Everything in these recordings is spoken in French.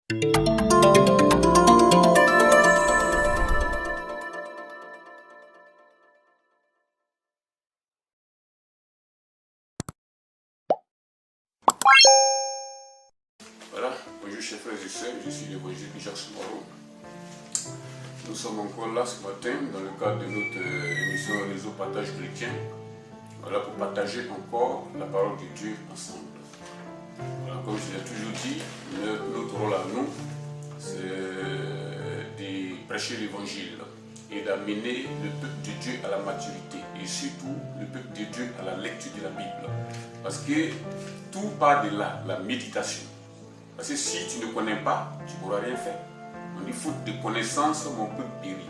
Voilà, bonjour chers frères et sœurs, je suis l'évangile Jacques Moreau. Nous sommes encore là ce matin dans le cadre de notre émission Réseau Partage Chrétien. Voilà, pour partager encore la parole de Dieu ensemble. Voilà, comme je l'ai toujours dit, notre rôle à nous, c'est de prêcher l'évangile et d'amener le peuple de Dieu à la maturité et surtout le peuple de Dieu à la lecture de la Bible. Parce que tout part de là, la méditation. Parce que si tu ne connais pas, tu ne pourras rien faire. On dit faute de connaissance, mon peuple périt.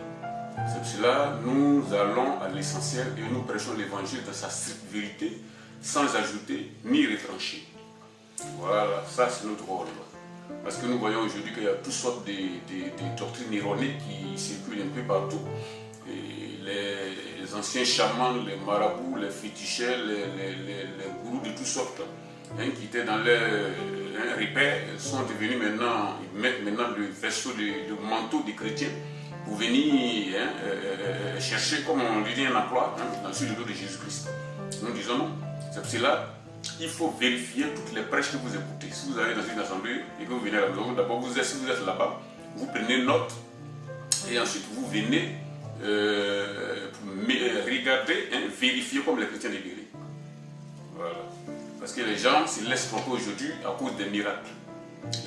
C'est pour cela nous allons à l'essentiel et nous prêchons l'évangile dans sa stricte vérité, sans ajouter ni retrancher. Voilà, ça c'est notre rôle. Parce que nous voyons aujourd'hui qu'il y a toutes sortes de doctrines erronées qui circulent un peu partout. Et les anciens chamans, les marabouts, les féticheurs, les gourous de toutes sortes, qui étaient dans leur repère, sont devenus maintenant, ils mettent maintenant le vaisseau, le manteau des chrétiens pour venir chercher, comme on lui dit, un emploi sur le dos de Jésus-Christ. Nous disons non. C'est pour cela il faut vérifier toutes les prêches que vous écoutez. Si vous allez dans une assemblée et que vous venez à la maison, d'abord si vous êtes là-bas, vous prenez note et ensuite vous venez regarder, vérifier comme les chrétiens libérés. Voilà. Parce que les gens se laissent tromper aujourd'hui à cause des miracles.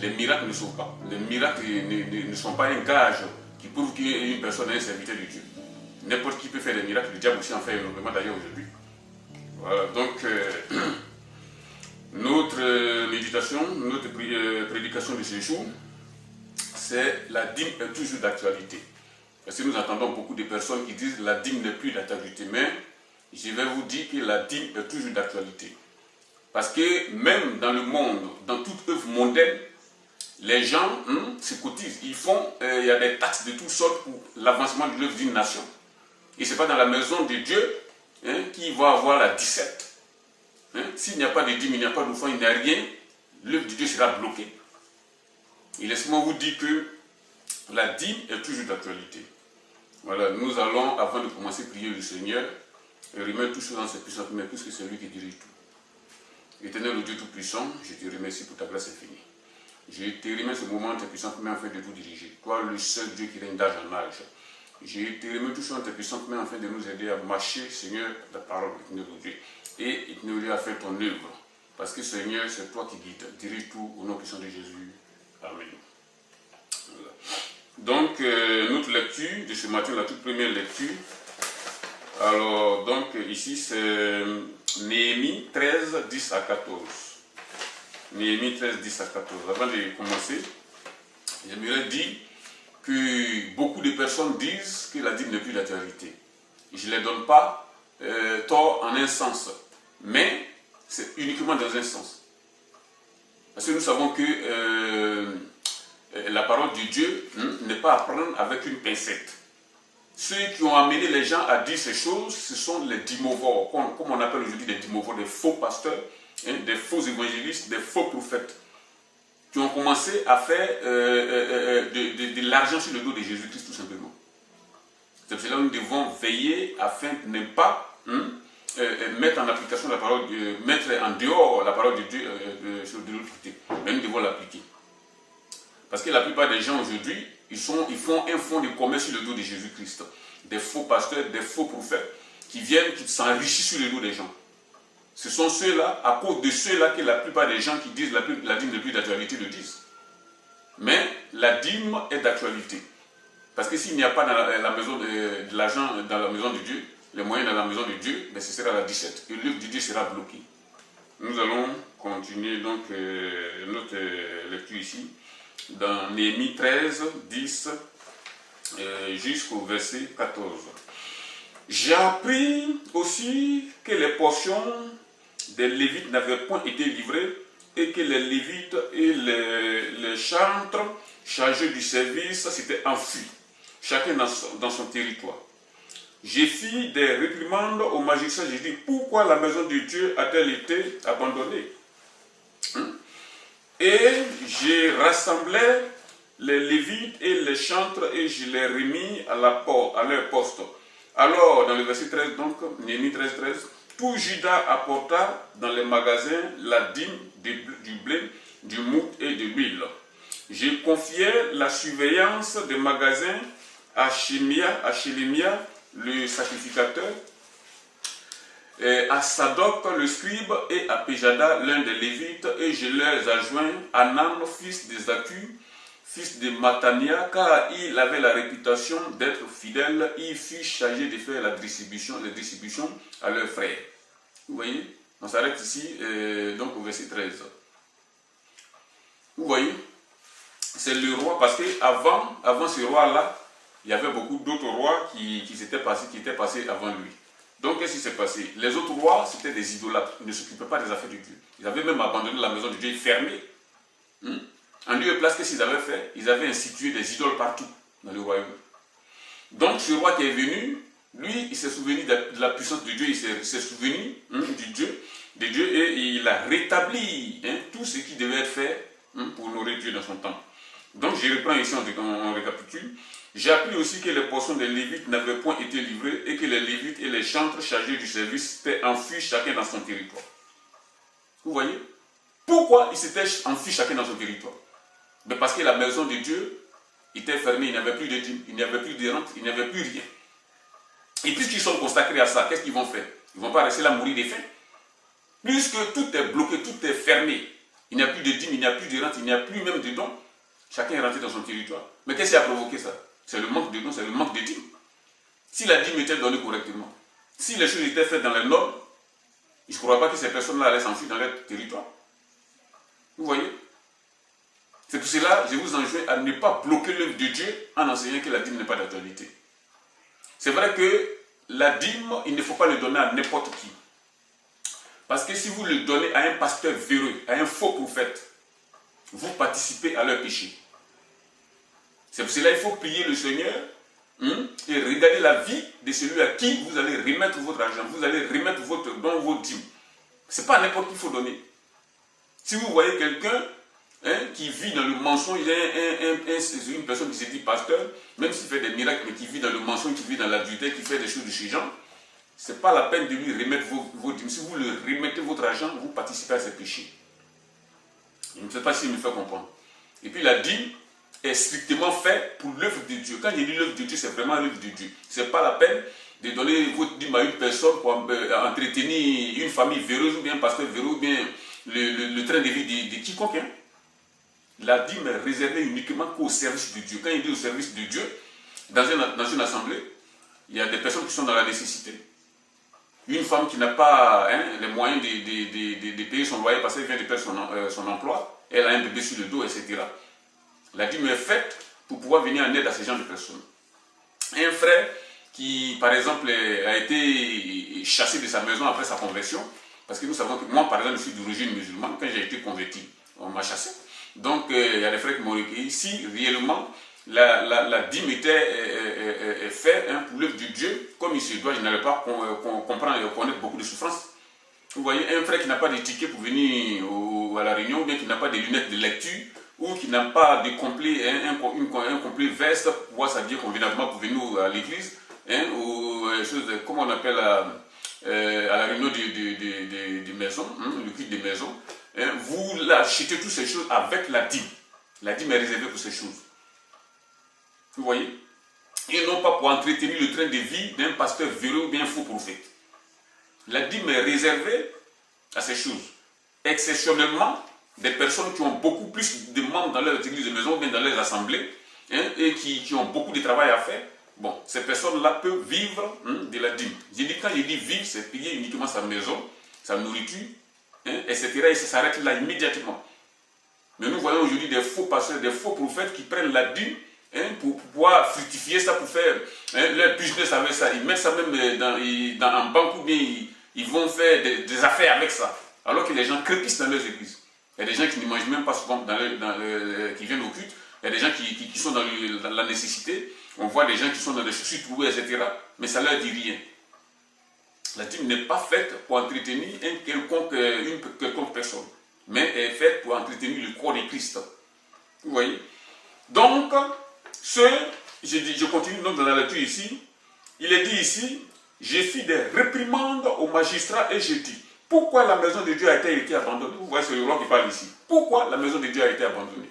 Les miracles ne sont pas. Les miracles ne sont pas un gage qui prouve qu'une personne est un serviteur de Dieu. N'importe qui peut faire des miracles. Le diable aussi en fait énormément d'ailleurs aujourd'hui. Voilà. Donc, notre méditation, notre prédication de ce jour, c'est la dîme est toujours d'actualité. Parce que nous entendons beaucoup de personnes qui disent la dîme n'est plus d'actualité. Mais je vais vous dire que la dîme est toujours d'actualité. Parce que même dans le monde, dans toute œuvre mondaine, les gens se cotisent. Il y a des taxes de toutes sortes pour l'avancement de l'œuvre d'une nation. Et ce n'est pas dans la maison de Dieu qui va avoir la 17. S'il n'y a pas de dîme, il n'y a pas d'offrande, il n'y a rien, l'œuvre de Dieu sera bloquée. Et laissez-moi vous dire que la dîme est toujours d'actualité. Voilà, nous allons, avant de commencer, prier le Seigneur et remettre tout cela dans ses puissantes mains, puisque c'est lui qui dirige tout. Éternel, le Dieu Tout-Puissant, je te remercie pour ta grâce infinie. Je te remets ce moment dans tes puissantes mains afin de tout diriger. Toi, le seul Dieu qui règne d'âge en âge. Je te remets tout cela dans tes puissantes mains afin de nous aider à marcher, Seigneur, ta parole, éternel de Dieu. Et éternel, à faire ton œuvre. Parce que, Seigneur, c'est toi qui guides. Dirige tout au nom puissant de Jésus. Amen. Voilà. Donc, notre lecture de ce matin, la toute première lecture. Alors, donc, ici, c'est Néhémie 13, 10 à 14. Néhémie 13, 10 à 14. Avant de commencer, j'aimerais dire que beaucoup de personnes disent que la dîme n'est plus d'actualité. Je ne les donne pas tort en un sens, mais c'est uniquement dans un sens. Parce que nous savons que la parole de Dieu n'est pas à prendre avec une pincette. Ceux qui ont amené les gens à dire ces choses, ce sont les dimovores, comme on appelle aujourd'hui les dimovores, des faux pasteurs, des faux évangélistes, des faux prophètes, qui ont commencé à faire de l'argent sur le dos de Jésus-Christ tout simplement. C'est pour cela que nous devons veiller afin de ne pas mettre en application la parole, mettre en dehors la parole de Dieu de l'autre côté. Mais nous devons l'appliquer. Parce que la plupart des gens aujourd'hui, ils font un fonds de commerce sur le dos de Jésus-Christ. Des faux pasteurs, des faux prophètes qui viennent, qui s'enrichissent sur le dos des gens. Ce sont ceux-là, à cause de ceux-là que la plupart des gens qui disent la dîme n'est plus d'actualité le disent. Mais la dîme est d'actualité. Parce que s'il n'y a pas dans la maison de l'argent dans la maison de Dieu, les moyens dans la maison de Dieu, ben ce sera la 17. Et l'œuvre de Dieu sera bloquée. Nous allons continuer donc notre lecture ici, dans Néhémie 13, 10 jusqu'au verset 14. J'ai appris aussi que les portions des Lévites n'avaient point été livrées et que les Lévites et les chantres chargés du service s'étaient enfuis, chacun dans son territoire. J'ai fait des réprimandes aux magistrats, j'ai dit pourquoi la maison de Dieu a-t-elle été abandonnée? Et j'ai rassemblé les Lévites et les chantres, et je les remis à leur poste. Alors, dans le verset 13, donc, Néhémie 13, 13, tout Juda apporta dans les magasins la dîme du blé, du mout et de l'huile. J'ai confié la surveillance des magasins à Chélémia, le sacrificateur, à Sadoc le scribe et à Péjada l'un des Lévites, et je leur adjoins Anan, fils de Zaku, fils de Matania, car il avait la réputation d'être fidèle. Il fut chargé de faire la distribution à leurs frères. Vous voyez, on s'arrête ici, donc au verset 13. Vous voyez, c'est le roi, parce qu'avant ce roi-là, il y avait beaucoup d'autres rois qui étaient passés avant lui. Donc, qu'est-ce qui s'est passé? Les autres rois, c'était des idolâtres. Ils ne s'occupaient pas des affaires de Dieu. Ils avaient même abandonné la maison de Dieu, fermée. En lieu et place, qu'est-ce qu'ils avaient fait? Ils avaient institué des idoles partout dans le royaume. Donc, ce roi qui est venu, lui, il s'est souvenu de la puissance de Dieu, il s'est souvenu de Dieu, et il a rétabli tout ce qui devait être fait pour honorer Dieu dans son temps. Donc, je reprends ici, on récapitule. J'ai appris aussi que les portions des Lévites n'avaient point été livrées et que les Lévites et les chantres chargés du service s'étaient enfuis chacun dans son territoire. Vous voyez? Pourquoi ils s'étaient enfuis chacun dans son territoire? Mais parce que la maison de Dieu était fermée, il n'y avait plus de dîmes, il n'y avait plus de rentes, il n'y avait plus rien. Et puisqu'ils sont consacrés à ça, qu'est-ce qu'ils vont faire? Ils ne vont pas rester là mourir de faim. Puisque tout est bloqué, tout est fermé, il n'y a plus de dîmes, il n'y a plus de rentes, il n'y a plus même de dons, chacun est rentré dans son territoire. Mais qu'est-ce qui a provoqué ça? C'est le manque de dons, c'est le manque de dîmes. Si la dîme était donnée correctement, si les choses étaient faites dans les normes, je ne crois pas que ces personnes-là allaient s'enfuir dans leur territoire. Vous voyez? C'est pour cela que je vous enjoins à ne pas bloquer l'œuvre de Dieu en enseignant que la dîme n'est pas d'actualité. C'est vrai que la dîme, il ne faut pas le donner à n'importe qui. Parce que si vous le donnez à un pasteur véreux, à un faux prophète, vous participez à leur péché. C'est pour cela qu'il faut prier le Seigneur et regarder la vie de celui à qui vous allez remettre votre argent, vous allez remettre votre don, vos dîmes. Ce n'est pas à n'importe qui qu'il faut donner. Si vous voyez quelqu'un qui vit dans le mensonge, une personne qui se dit pasteur, même s'il fait des miracles, mais qui vit dans le mensonge, qui vit dans l'adultère, qui fait des choses de ce genre, ce n'est pas la peine de lui remettre vos dîmes. Si vous lui remettez votre argent, vous participez à ses péchés. Je ne sais pas s'il me fait comprendre. Et puis la dîme est strictement fait pour l'œuvre de Dieu. Quand je dis l'œuvre de Dieu, c'est vraiment l'œuvre de Dieu. Ce n'est pas la peine de donner votre dîme à une personne pour entretenir une famille véreuse ou bien un pasteur véreux ou bien le train de vie de quiconque. La dîme est réservée uniquement qu'au service de Dieu. Quand il dit au service de Dieu, dans une assemblée, il y a des personnes qui sont dans la nécessité. Une femme qui n'a pas les moyens de payer son loyer parce qu'elle vient de perdre son emploi, elle a un bébé sur le dos, etc. La dîme est faite pour pouvoir venir en aide à ces gens de personnes. Un frère qui, par exemple, a été chassé de sa maison après sa conversion, parce que nous savons que moi, par exemple, je suis d'origine musulmane, quand j'ai été converti, on m'a chassé. Donc, il y a des frères qui m'ont recueilli. Si réellement la dîme était faite pour l'œuvre de Dieu, comme il se doit, je n'allais pas comprendre et connaître beaucoup de souffrances. Vous voyez, un frère qui n'a pas de ticket pour venir à la réunion, ou bien qui n'a pas de lunettes de lecture, ou qui n'a pas de complet, un complet veste pour pouvoir s'habiller convenablement pour venir à l'église, ou chose, comment on appelle à la réunion de maison, le culte des maisons, vous achetez toutes ces choses avec la dîme. La dîme est réservée pour ces choses. Vous voyez? Et non pas pour entretenir le train de vie d'un pasteur véreux ou bien faux prophète. La dîme est réservée à ces choses. Exceptionnellement, des personnes qui ont beaucoup plus de membres dans leurs églises de maison ou bien dans leurs assemblées et qui ont beaucoup de travail à faire, bon, ces personnes-là peuvent vivre de la dîme. Quand je dis vivre, c'est payer uniquement sa maison, sa nourriture, etc. Et ça s'arrête là immédiatement. Mais nous voyons aujourd'hui des faux pasteurs, des faux prophètes qui prennent la dîme pour pouvoir fructifier ça, pour faire leur business avec ça. Ils mettent ça même dans un banque ou bien ils vont faire des affaires avec ça. Alors que les gens crépissent dans leurs églises. Il y a des gens qui ne mangent même pas souvent qui viennent au culte. Il y a des gens qui sont dans la nécessité. On voit des gens qui sont dans des chaussures trouées, etc. Mais ça ne leur dit rien. La dîme n'est pas faite pour entretenir une quelconque personne, mais est faite pour entretenir le corps de Christ. Vous voyez? Donc, je continue donc dans la lecture ici. Il est dit ici, j'ai fait des réprimandes aux magistrats et j'ai dit, pourquoi la maison de Dieu a été abandonnée? Vous voyez, c'est le roi qui parle ici. Pourquoi la maison de Dieu a été abandonnée?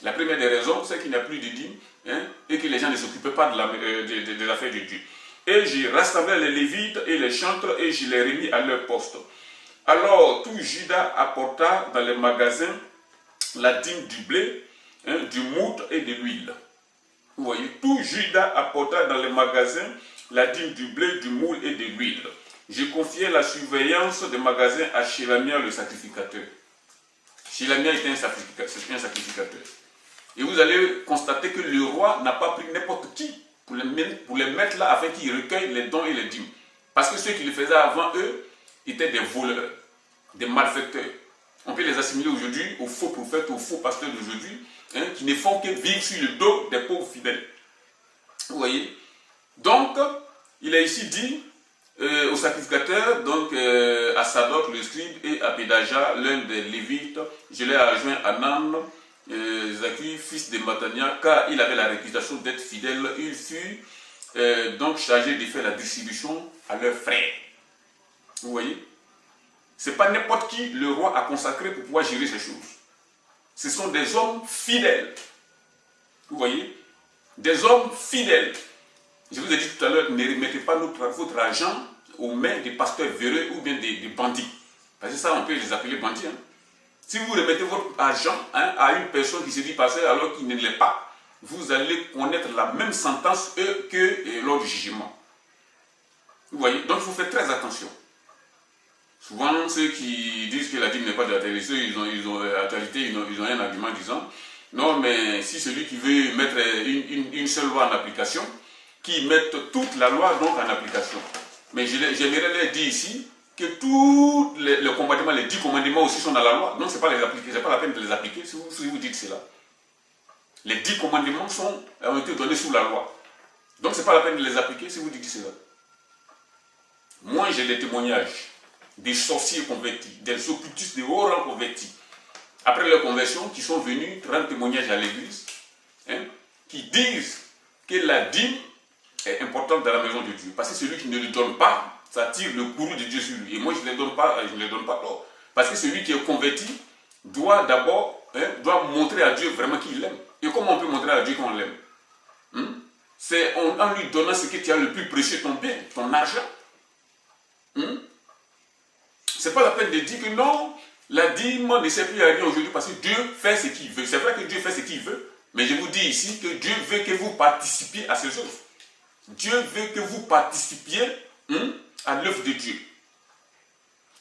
La première des raisons, c'est qu'il n'y a plus de dîmes et que les gens ne s'occupaient pas de l'affaire de Dieu. Et j'ai rassemblé les Lévites et les chantres et je les remis à leur poste. Alors tout Juda apporta dans les magasins la dîme du blé, du moutre et de l'huile. Vous voyez, tout Juda apporta dans les magasins la dîme du blé, du moule et de l'huile. J'ai confié la surveillance des magasins à Shelamia le sacrificateur. Shelamia était un sacrificateur. Et vous allez constater que le roi n'a pas pris n'importe qui pour les mettre là afin qu'ils recueillent les dons et les dîmes. Parce que ceux qui le faisaient avant eux étaient des voleurs, des malfaiteurs. On peut les assimiler aujourd'hui aux faux prophètes, aux faux pasteurs d'aujourd'hui, qui ne font que vivre sur le dos des pauvres fidèles. Vous voyez? Donc, il a ici dit aux sacrificateurs, donc à Sadok le scribe et à Pédaja, l'un des Lévites, je l'ai adjoint à Nan, Zaki, fils de Matania, car il avait la réputation d'être fidèle. Il fut donc chargé de faire la distribution à leurs frères. Vous voyez? Ce n'est pas n'importe qui le roi a consacré pour pouvoir gérer ces choses. Ce sont des hommes fidèles. Vous voyez? Des hommes fidèles. Je vous ai dit tout à l'heure, ne remettez pas votre argent aux mains des pasteurs véreux ou bien des bandits. Parce que ça, on peut les appeler bandits. Si vous remettez votre argent à une personne qui se dit pasteur alors qu'il ne l'est pas, vous allez connaître la même sentence que lors du jugement. Vous voyez? Donc il faut faire très attention. Souvent, ceux qui disent que la dîme n'est pas de la télé, ils ont un argument disant non, mais si celui qui veut mettre une seule loi en application, qui mette toute la loi donc en application. Mais j'aimerais leur dire ici que tous les commandements, les 10 commandements aussi sont dans la loi. Donc, ce n'est pas la peine de les appliquer si vous dites cela. Les 10 commandements ont été donnés sous la loi. Donc, ce n'est pas la peine de les appliquer si vous dites cela. Moi, j'ai des témoignages des sorciers convertis, des occultistes de haut rang convertis, après leur conversion, qui sont venus rendre témoignage à l'église, qui disent que la dîme est importante dans la maison de Dieu. Parce que celui qui ne le donne pas, ça tire le courroux de Dieu sur lui. Et moi, je ne le donne pas tort. Parce que celui qui est converti doit d'abord montrer à Dieu vraiment qu'il l'aime. Et comment on peut montrer à Dieu qu'on l'aime? C'est en lui donnant ce que tu as le plus précieux, ton bien, ton argent. Ce n'est pas la peine de dire que non, la dîme ne sert plus à rien aujourd'hui parce que Dieu fait ce qu'il veut. C'est vrai que Dieu fait ce qu'il veut, mais je vous dis ici que Dieu veut que vous participiez à ses œuvres. Dieu veut que vous participiez à l'œuvre de Dieu.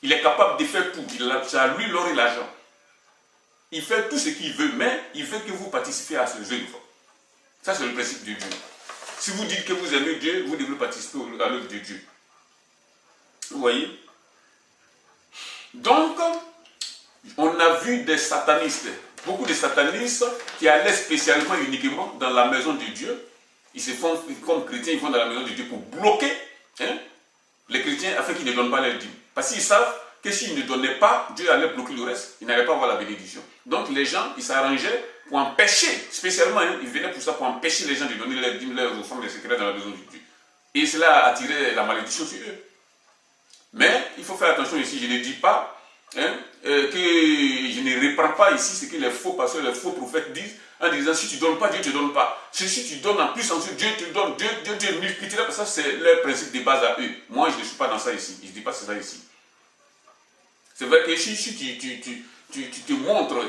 Il est capable de faire tout. C'est à lui l'or et l'argent. Il fait tout ce qu'il veut, mais il veut que vous participiez à ses œuvres. Ça, c'est le principe de Dieu. Si vous dites que vous aimez Dieu, vous devez participer à l'œuvre de Dieu. Vous voyez? Donc, on a vu des satanistes, beaucoup de satanistes qui allaient spécialement, uniquement dans la maison de Dieu. Ils se font, comme chrétiens, ils vont dans la maison de Dieu pour bloquer les chrétiens afin qu'ils ne donnent pas leur dîme. Parce qu'ils savent que s'ils ne donnaient pas, Dieu allait bloquer le reste, ils n'allaient pas avoir la bénédiction. Donc les gens, ils s'arrangeaient pour empêcher, spécialement, ils venaient pour ça, pour empêcher les gens de donner leur dîme, leurs offrandes, les secrets dans la maison de Dieu. Et cela a attiré la malédiction sur eux. Mais il faut faire attention ici, je ne dis pas que je ne reprends pas ici ce que les faux pasteurs, les faux prophètes disent en disant si tu ne donnes pas, Dieu ne te donne pas. Si tu donnes en plus, ensuite Dieu te donne, Dieu multipliera, parce que ça c'est leur principe de base à eux. Moi je ne suis pas dans ça ici, je ne dis pas ça ici. C'est vrai que si tu te montres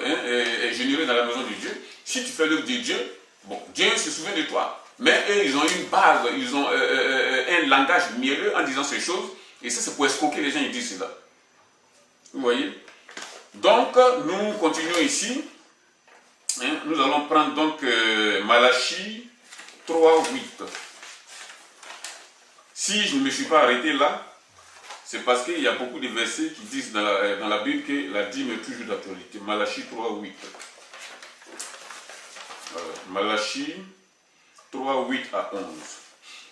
généreux dans la maison de Dieu, si tu fais l'œuvre de Dieu, bon, Dieu se souvient de toi. Mais eux, ils ont une base, ils ont un langage mielleux en disant ces choses. Et ça, c'est pour escroquer les gens, ils disent cela. Vous voyez? Donc, nous continuons ici. Nous allons prendre donc Malachie 3, 8. Si je ne me suis pas arrêté là, c'est parce qu'il y a beaucoup de versets qui disent dans la Bible que la dîme est toujours d'actualité. Malachie 3, 8. Malachie 3, 8 à 11.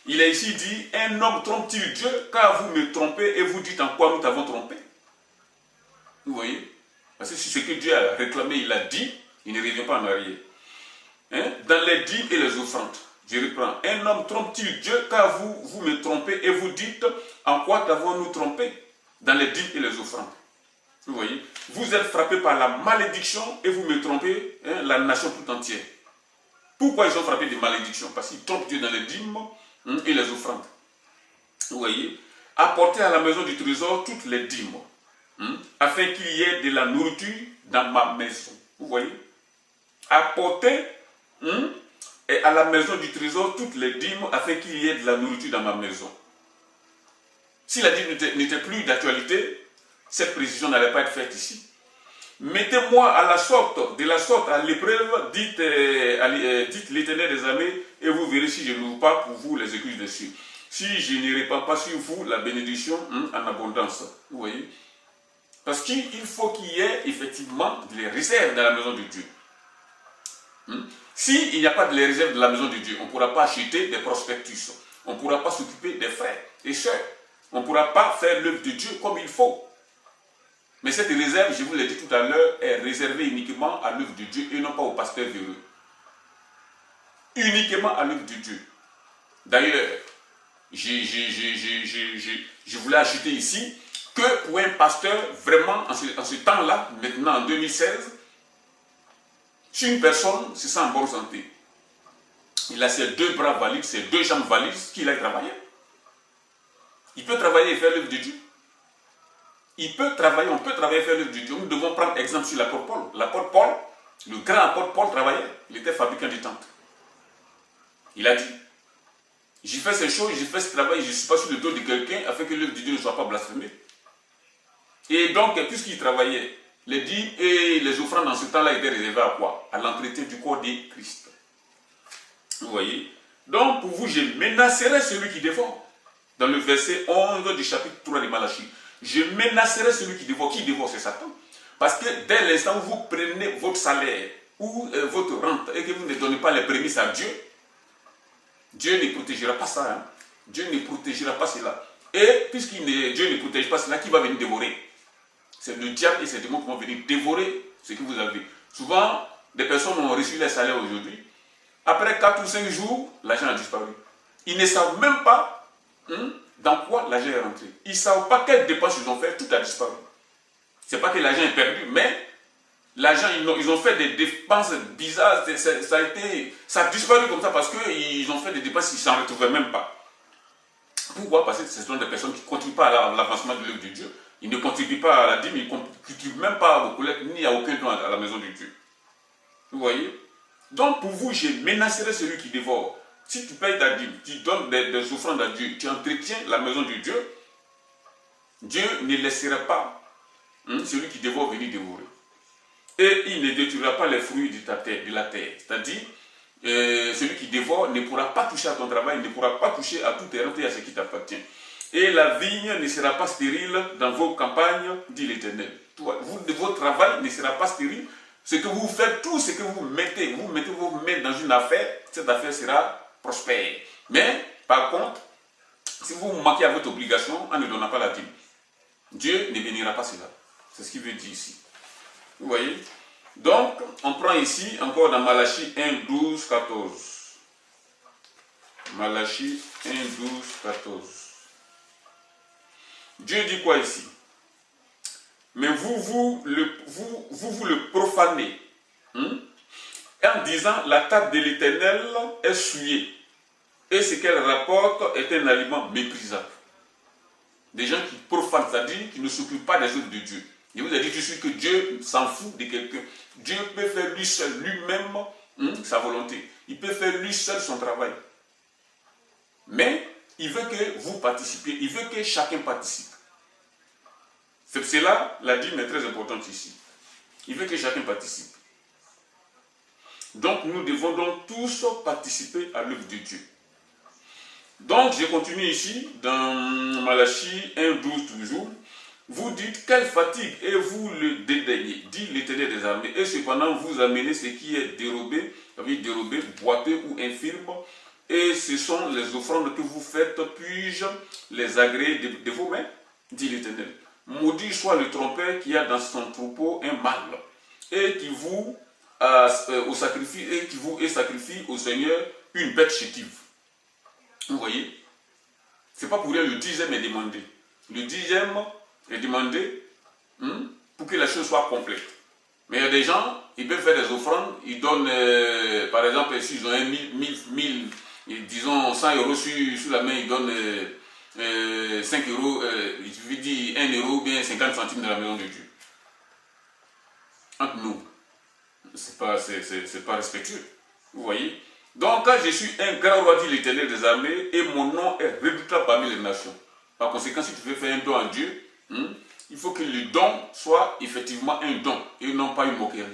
Il est ici dit, un homme trompe-t-il Dieu, car vous me trompez et vous dites en quoi nous t'avons trompé? Vous voyez? Parce que si ce que Dieu a réclamé, il a dit, il ne revient pas en arrière. hein, dans les dîmes et les offrandes. Je reprends. Un homme trompe-t-il Dieu car vous me trompez et vous dites en quoi t'avons-nous trompé dans les dîmes et les offrandes. Vous voyez, vous êtes frappés par la malédiction et vous me trompez, hein, la nation tout entière. Pourquoi ils sont frappés de malédiction? Parce qu'ils trompent Dieu dans les dîmes et les offrandes. Vous voyez, apportez à la maison du trésor toutes les dîmes, afin qu'il y ait de la nourriture dans ma maison. Vous voyez, apportez à la maison du trésor toutes les dîmes, afin qu'il y ait de la nourriture dans ma maison. Si la dîme n'était plus d'actualité, cette précision n'allait pas être faite ici. Mettez-moi à la sorte, de la sorte à l'épreuve, dites l'Éternel des armées, et vous verrez si je n'ouvre pas pour vous les écluses des cieux. Si je ne répands pas sur vous la bénédiction en abondance. Vous voyez? Parce qu'il faut qu'il y ait effectivement des réserves dans la maison de Dieu. S'il n'y a pas de réserves dans la maison de Dieu, on ne pourra pas acheter des prospectus. On ne pourra pas s'occuper des frères et sœurs. On ne pourra pas faire l'œuvre de Dieu comme il faut. Mais cette réserve, je vous l'ai dit tout à l'heure, est réservée uniquement à l'œuvre de Dieu et non pas au pasteur véreux. Uniquement à l'œuvre de Dieu. D'ailleurs, je voulais ajouter ici que pour un pasteur, vraiment, en ce temps-là, maintenant en 2016, si une personne se sent en bonne santé, il a ses deux bras valides, ses deux jambes valides, qu'il aille travailler. Il peut travailler et faire l'œuvre de Dieu. Il peut travailler, on peut travailler et faire l'œuvre de Dieu. Nous devons prendre exemple sur l'apôtre Paul. L'apôtre Paul, le grand apôtre Paul travaillait. Il était fabricant de tentes. Il a dit, j'ai fait ces choses, j'ai fait ce travail, je ne suis pas sur le dos de quelqu'un afin que l'œuvre de Dieu ne soit pas blasphémée. Et donc, puisqu'il travaillait, les dîmes et les offrandes dans ce temps-là étaient réservées à quoi? À l'entretien du corps de Christ. Vous voyez? Donc, pour vous, je menacerai celui qui dévore. Dans le verset 11 du chapitre 3 de Malachie. Je menacerai celui qui dévore. Qui dévore? C'est Satan. Parce que dès l'instant où vous prenez votre salaire ou votre rente et que vous ne donnez pas les prémices à Dieu, Dieu ne protégera pas ça. Hein? Dieu ne protégera pas cela. Et puisque Dieu ne protège pas cela, qui va venir dévorer? C'est le diable et ses démons qui vont venir dévorer ce que vous avez. Souvent, des personnes ont reçu les salaires aujourd'hui. Après 4 ou 5 jours, l'argent a disparu. Ils ne savent même pas dans quoi l'argent est rentré. Ils ne savent pas quelles dépenses ils ont fait, tout a disparu. Ce n'est pas que l'argent est perdu, mais l'argent, ils ont fait des dépenses bizarres, ça a disparu comme ça parce qu'ils ont fait des dépenses, ils ne s'en retrouvaient même pas. Pourquoi? Parce que ce sont des personnes qui ne contribuent pas à l'avancement de l'œuvre de Dieu. Ils ne contribuent pas à la dîme, ils ne contribuent même pas aux collectes, ni à aucun don à la maison de Dieu. Vous voyez? Donc pour vous, je menacerai celui qui dévore. Si tu payes ta dîme, tu donnes des offrandes à Dieu, tu entretiens la maison de Dieu, Dieu ne laissera pas celui qui dévore venir dévorer. Et il ne détruira pas les fruits de la terre. C'est-à-dire, celui qui dévore ne pourra pas toucher à ton travail, ne pourra pas toucher à tout tes rentes et à ce qui t'appartient. Et la vigne ne sera pas stérile dans vos campagnes, dit l'Éternel. Votre travail ne sera pas stérile. Ce que vous faites, tout ce que vous mettez vos mains dans une affaire, cette affaire sera prospère. Mais, par contre, si vous manquez à votre obligation en ne donnant pas la dîme, Dieu ne bénira pas cela. C'est ce qu'il veut dire ici. Vous voyez? Donc, on prend ici, encore dans Malachie 1, 12, 14. Malachie 1, 12, 14. Dieu dit quoi ici? Mais vous le profanez. En disant, la table de l'Éternel est souillée. Et ce qu'elle rapporte est un aliment méprisable. Des gens qui profanent, c'est-à-dire qui ne s'occupent pas des œuvres de Dieu. Je vous ai dit tout de suite que Dieu s'en fout de quelqu'un. Dieu peut faire lui seul, lui-même, sa volonté. Il peut faire lui seul son travail. Mais il veut que vous participiez. Il veut que chacun participe. C'est cela, la dîme est très importante ici. Il veut que chacun participe. Donc nous devons donc tous participer à l'œuvre de Dieu. Donc je continue ici dans Malachie 1, 12 toujours. Vous dites, quelle fatigue, et vous le dédaignez, dit l'Éternel des armées, et cependant vous amenez ce qui est dérobé, boiteux ou infirme, et ce sont les offrandes que vous faites, puis-je les agréer de vos mains, dit l'Éternel. Maudit soit le trompeur qui a dans son troupeau un mâle, et qui vous au sacrifice et sacrifie au Seigneur une bête chétive. Vous voyez? C'est pas pour rien le dixième est demandé. Le dixième est demandé pour que la chose soit complète. Mais il y a des gens, ils peuvent faire des offrandes, ils donnent, par exemple, s'ils ont 1000, disons 100 euros sur la main, ils donnent 5 euros, je veux dire 1 euro ou bien 50 centimes de la maison de Dieu. Entre nous, c'est pas respectueux. Vous voyez? Donc, quand je suis un grand roi, dit l'Éternel des armées, et mon nom est redoutable parmi les nations. Par conséquent, si tu veux faire un don à Dieu, il faut que le don soit effectivement un don et non pas une moquerie.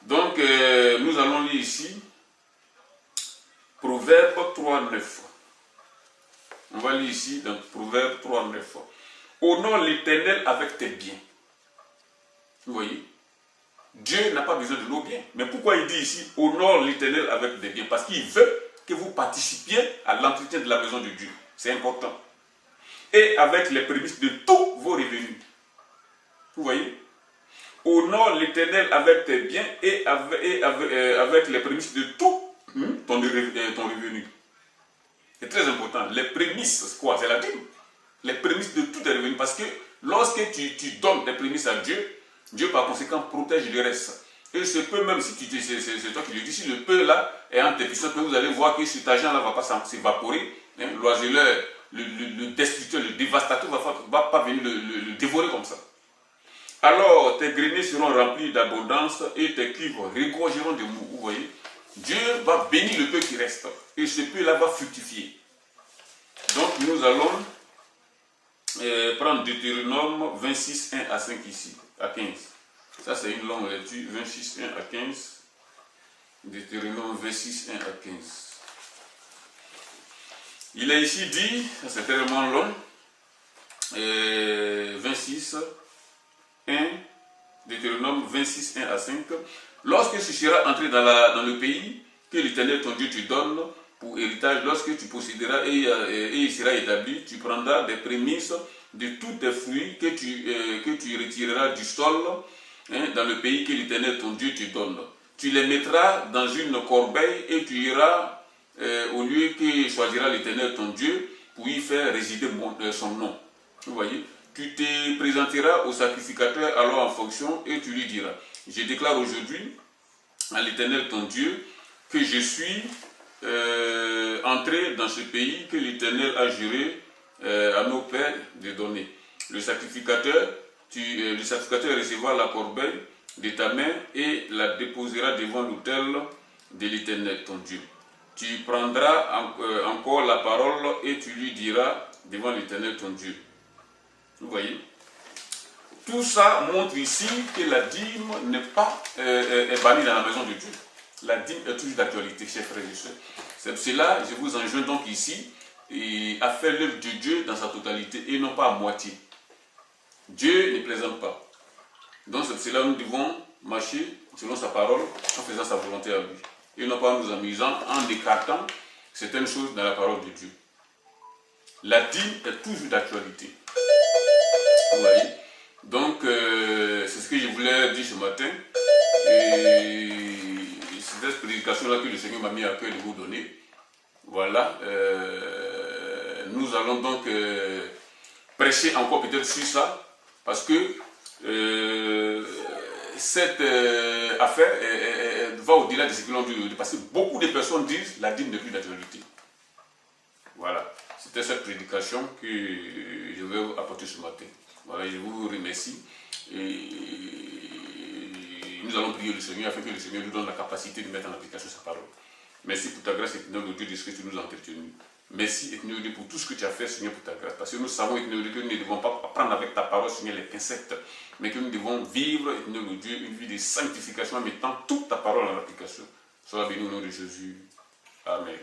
Donc, nous allons lire ici Proverbe 3.9. On va lire ici dans Proverbe 3.9. Honore l'Éternel avec tes biens. Vous voyez? Dieu n'a pas besoin de nos biens. Mais pourquoi il dit ici honore l'Éternel avec des biens? Parce qu'il veut que vous participiez à l'entretien de la maison de Dieu. C'est important. Et avec les prémices de tous vos revenus. Vous voyez? Honore l'Éternel avec tes biens et avec les prémices de tout ton revenu. C'est très important. Les prémices, c'est quoi? C'est la dîme. Les prémices de tous tes revenus. Parce que lorsque tu donnes des prémices à Dieu, Dieu par conséquent protège le reste. Et ce peu, même si c'est toi qui le dis, si le peu là est en déficient, vous allez voir que cet argent-là ne va pas s'évaporer. L'oiseleur, le destructeur, le dévastateur ne va pas venir le dévorer comme ça. Alors tes greniers seront remplis d'abondance et tes cuves regorgeront de mou. Vous voyez, Dieu va bénir le peu qui reste. Et ce peu-là va fructifier. Donc nous allons prendre Deutéronome 26, 1 à 5 ici, à 15. Ça c'est une longue lecture, 26, 1 à 15. Deutéronome 26, 1 à 15. Il est ici dit, c'est tellement long, 26, 1, Deutéronome 26, 1 à 5. Lorsque tu seras entré dans le pays que l'Éternel ton Dieu te donne pour héritage, lorsque tu posséderas et il sera établi, tu prendras des prémices de tous tes fruits que tu retireras du sol dans le pays que l'Éternel ton Dieu te donne. Tu les mettras dans une corbeille et tu iras au lieu que choisira l'Éternel ton Dieu pour y faire résider son nom. Vous voyez? Tu te présenteras au sacrificateur alors en fonction et tu lui diras: je déclare aujourd'hui à l'Éternel ton Dieu que je suis entré dans ce pays que l'Éternel a juré à nos pères de donner. Le sacrificateur recevra la corbeille de ta main et la déposera devant l'autel de l'Éternel ton Dieu. Tu prendras encore la parole et tu lui diras devant l'Éternel ton Dieu. Vous voyez? Tout ça montre ici que la dîme n'est pas est bannie dans la maison de Dieu. La dîme est toujours d'actualité, chers frères et sœurs. C'est pour cela je vous enjoins donc ici à faire l'œuvre de Dieu dans sa totalité et non pas à moitié. Dieu ne plaisante pas. Donc c'est pour cela que nous devons marcher selon sa parole en faisant sa volonté à lui. Et non pas en nous amusant, en écartant certaines choses dans la parole de Dieu. La dîme est toujours d'actualité. Vous voyez? Donc, c'est ce que je voulais dire ce matin. Et c'est cette prédication-là que le Seigneur m'a mis à cœur de vous donner. Voilà. Nous allons donc prêcher encore peut-être sur ça. Parce que cette affaire va au-delà de ce que l'on dit. Parce que beaucoup de personnes disent la dîme n'est plus d'actualité. Voilà. C'était cette prédication que je vais apporter ce matin. Voilà, je vous remercie. Et nous allons prier le Seigneur afin que le Seigneur nous donne la capacité de mettre en application sa parole. Merci pour ta grâce, éternelle Dieu, de ce que tu nous as entretenu. Merci, éternel Dieu, pour tout ce que tu as fait, Seigneur, pour ta grâce. Parce que nous savons, éternel Dieu, que nous ne devons pas prendre avec ta parole, Seigneur, les pincettes, mais que nous devons vivre, éternel Dieu, une vie de sanctification en mettant toute ta parole en application. Sois béni au nom de Jésus. Amen.